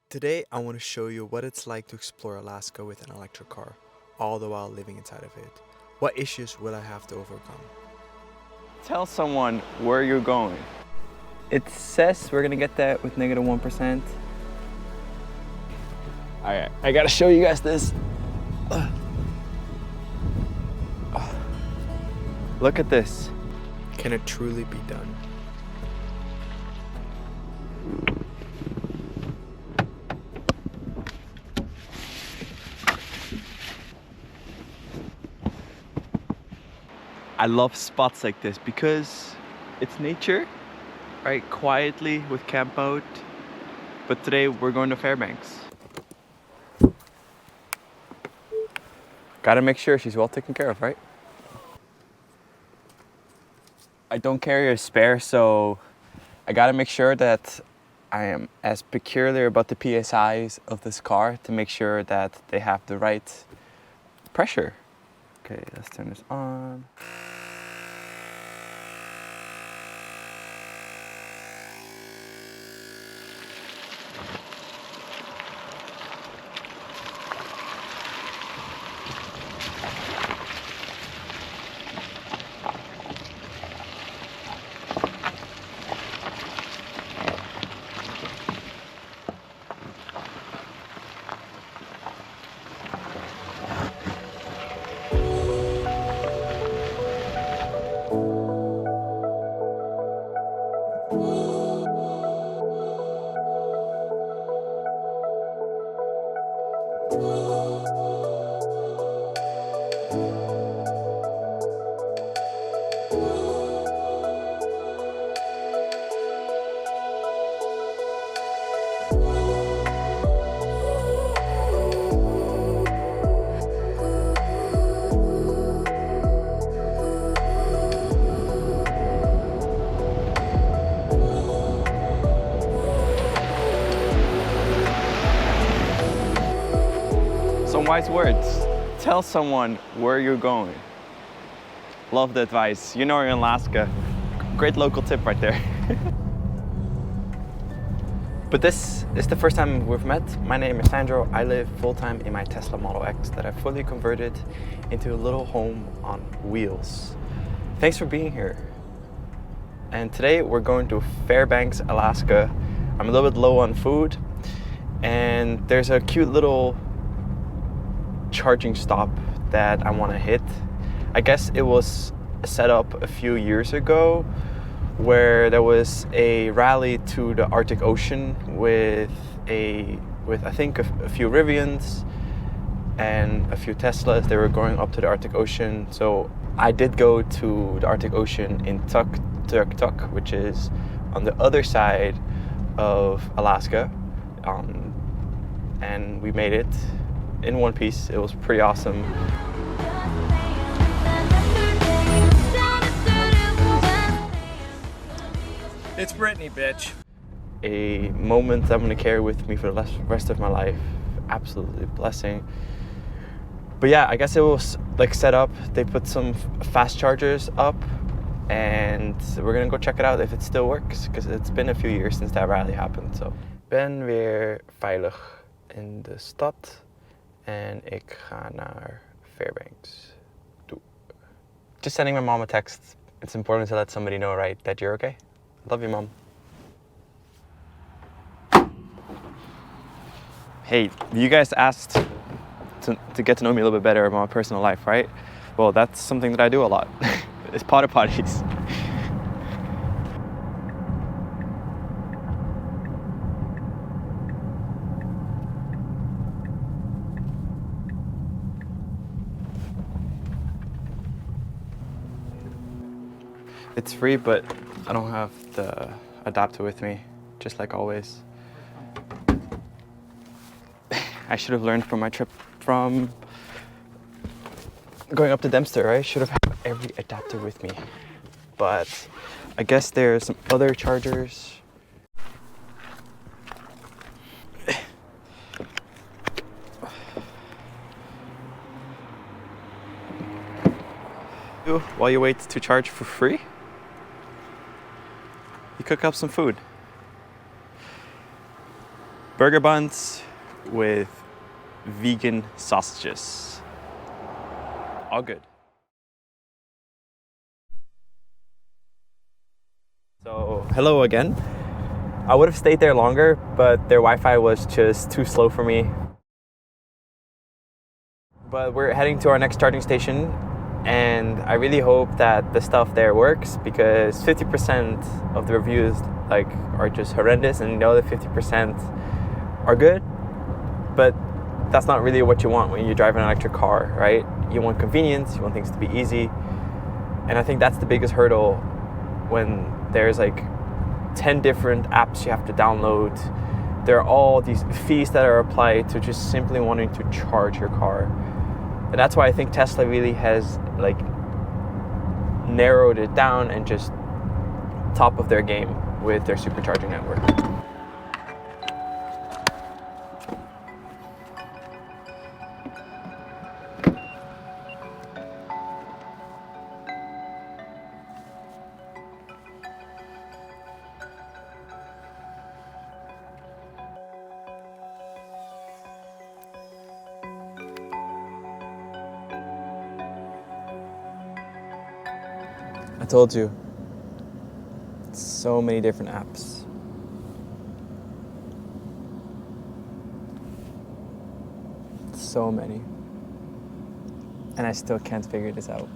Today, I want to show you what it's like to explore Alaska with an electric car, all the while living inside of it. What issues will I have to overcome? Tell someone where you're going. It says we're gonna get that with -1%. Alright, I gotta show you guys this. Look at this. Can it truly be done? I love spots like this because it's nature, right? Quietly with camp mode. But today we're going to Fairbanks. Gotta make sure she's well taken care of, right? I don't carry a spare, so I gotta make sure that I am as peculiar about the PSIs of this car to make sure that they have the right pressure. Okay, let's turn this on. Some wise words. Tell someone where you're going. Love the advice. You know you're in Alaska. Great local tip right there. But this is the first time we've met. My name is Sandro. I live full-time in my Tesla Model X that I fully converted into a little home on wheels. Thanks for being here. And today we're going to Fairbanks, Alaska. I'm a little bit low on food, and there's a cute little charging stop that I want to hit. I guess it was set up a few years ago where there was a rally to the Arctic Ocean with I think a few Rivians and a few Teslas. They were going up to the Arctic Ocean. So I did go to the Arctic Ocean in Tuk, which is on the other side of Alaska, and we made it in one piece. It was pretty awesome. It's Brittany, bitch. A moment I'm gonna carry with me for the rest of my life. Absolutely a blessing. But yeah, I guess it was like set up. They put some fast chargers up, and we're gonna go check it out if it still works, because it's been a few years since that rally happened. So, ben weer veilig in de stad. En ik ga naar Fairbanks toe. Just sending my mom a text. It's important to let somebody know, right, that you're okay. Love you, Mom. Hey, you guys asked to get to know me a little bit better about my personal life, right? Well, that's something that I do a lot. It's porta potties. It's free, but I don't have the adapter with me, just like always. I should have learned from my trip from going up to Dempster, right? I should have had every adapter with me. But I guess there's some other chargers. While you wait to charge for free, you cook up some food. burger buns with vegan sausages. All good. So, hello again. I would have stayed there longer, but their Wi-Fi was just too slow for me. But we're heading to our next charging station, and I really hope that the stuff there works, because 50% of the reviews are just horrendous, and the other 50% are good. But that's not really what you want when you drive an electric car, right? You want convenience, you want things to be easy. And I think that's the biggest hurdle when there's 10 different apps you have to download. There are all these fees that are applied to just simply wanting to charge your car. And that's why I think Tesla really has narrowed it down and just top of their game with their Supercharging Network. I told you, so many different apps. So many. And I still can't figure this out.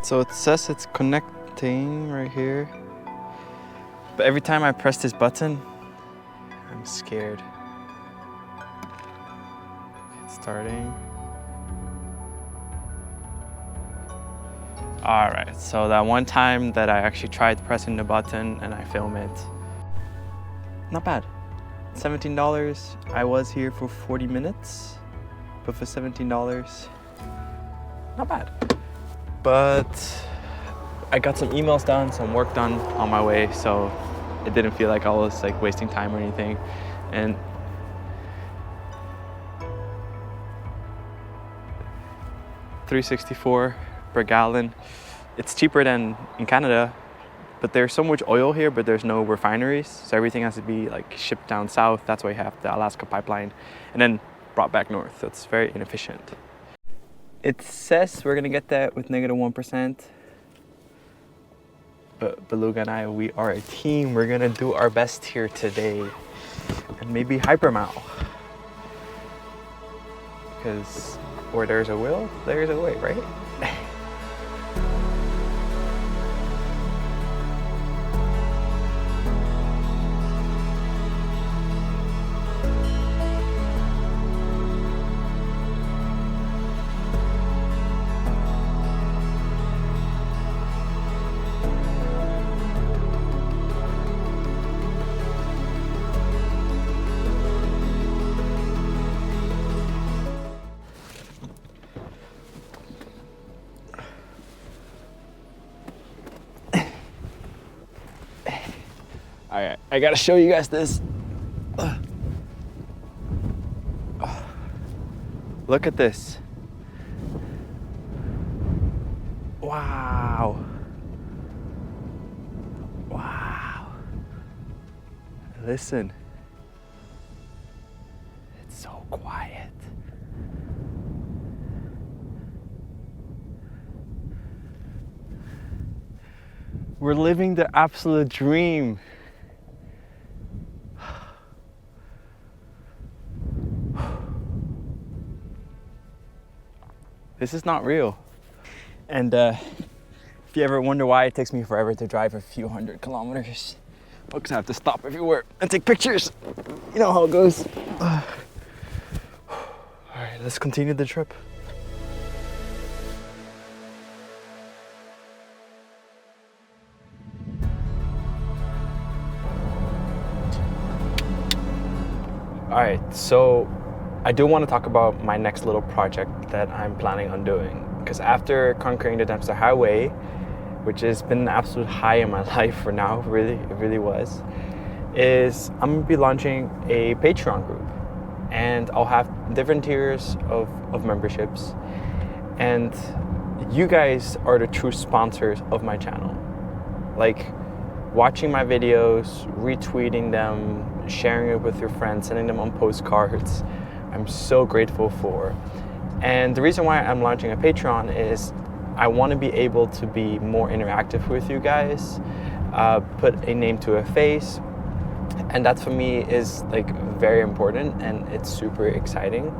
So it says it's connecting right here. But every time I press this button, I'm scared. Starting. All right, so that one time that I actually tried pressing the button and I film it, not bad. $17. I was here for 40 minutes, but for $17, not bad. But I got some emails done, some work done on my way, so it didn't feel like I was wasting time or anything. And $3.64 per gallon. It's cheaper than in Canada, but there's so much oil here, but there's no refineries, so everything has to be shipped down south. That's why you have the Alaska pipeline and then brought back north. So it's very inefficient. It says we're gonna get that with -1%, but Beluga and I, we are a team. We're gonna do our best here today and maybe hypermile, because where there's a will, there's a way, right? All right, I gotta show you guys this. Look at this. Wow. Wow. Listen. It's so quiet. We're living the absolute dream. This is not real. And if you ever wonder why it takes me forever to drive a few hundred kilometers, because I have to stop everywhere and take pictures. You know how it goes. All right, let's continue the trip. All right, so I do want to talk about my next little project that I'm planning on doing, because after conquering the Dempster Highway, which has been an absolute high in my life for now, really, it really was, is I'm gonna be launching a Patreon group, and I'll have different tiers of memberships, and you guys are the true sponsors of my channel. Like watching my videos, retweeting them, sharing it with your friends, sending them on postcards. I'm so grateful for. And the reason why I'm launching a Patreon is I want to be able to be more interactive with you guys, put a name to a face, and that for me is like very important and it's super exciting.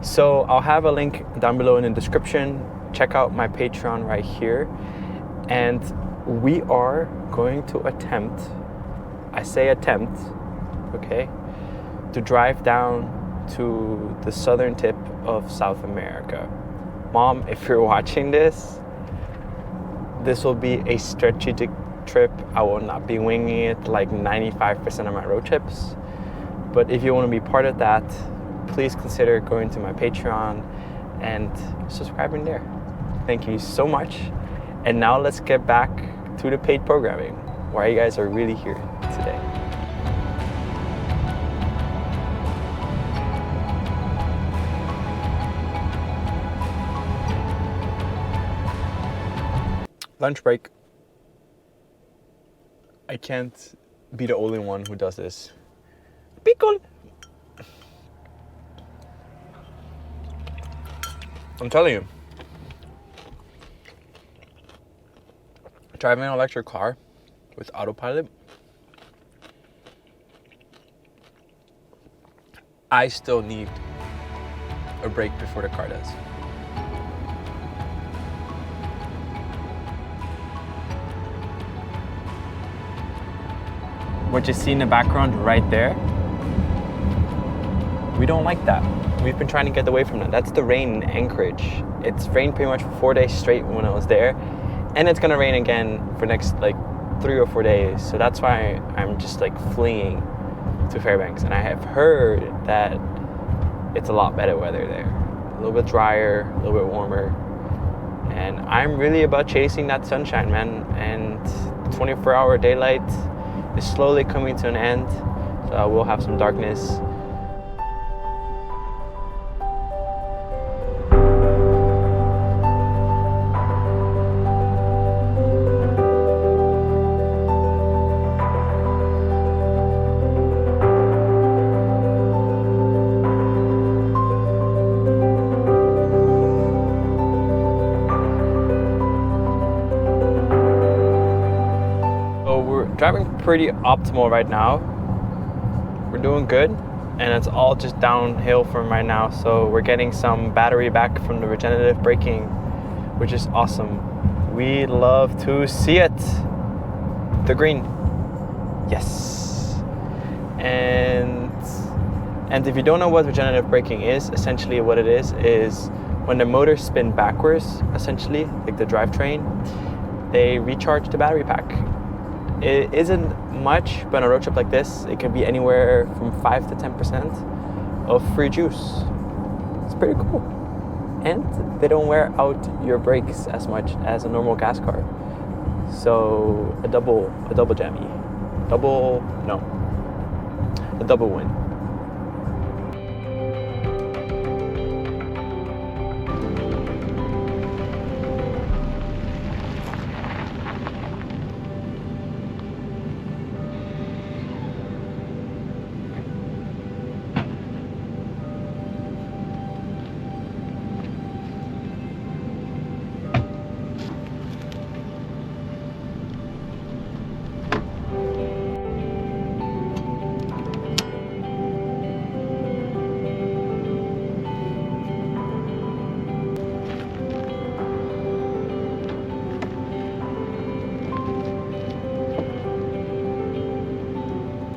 So I'll have a link down below in the description. Check out my Patreon right here. And we are going to attempt, I say attempt, okay, to drive down to the southern tip of South America. Mom, if you're watching this will be a strategic trip. I will not be winging it like 95% of my road trips. But if you want to be part of that, please consider going to my Patreon and subscribing there. Thank you so much. And now let's get back to the paid programming, why you guys are really here today. Lunch break. I can't be the only one who does this. Pickle! I'm telling you, driving an electric car with autopilot, I still need a break before the car does. What you see in the background right there, we don't like that. We've been trying to get away from that. That's the rain in Anchorage. It's rained pretty much for 4 days straight when I was there, and it's gonna rain again for next like 3 or 4 days. So that's why I'm just like fleeing to Fairbanks, and I have heard that it's a lot better weather there. A little bit drier, a little bit warmer, and I'm really about chasing that sunshine, man. And 24-hour daylight is slowly coming to an end, so I will have some darkness. Driving pretty optimal right now. We're doing good, and it's all just downhill from right now. So we're getting some battery back from the regenerative braking, which is awesome. We love to see it. The green, yes. And if you don't know what regenerative braking is, essentially what it is when the motors spin backwards, essentially like the drivetrain, they recharge the battery pack. It isn't much, but on a road trip like this, it can be anywhere from 5 to 10% of free juice. It's pretty cool. And they don't wear out your brakes as much as a normal gas car. So a double jammy. A double win.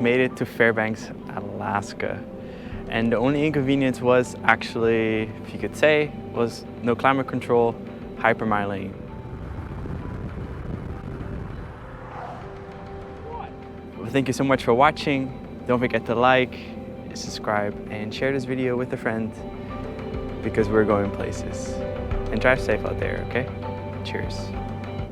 Made it to Fairbanks, Alaska. And the only inconvenience was actually, if you could say, was no climate control, hypermiling. Well, thank you so much for watching. Don't forget to like, subscribe, and share this video with a friend because we're going places. And drive safe out there, okay? Cheers.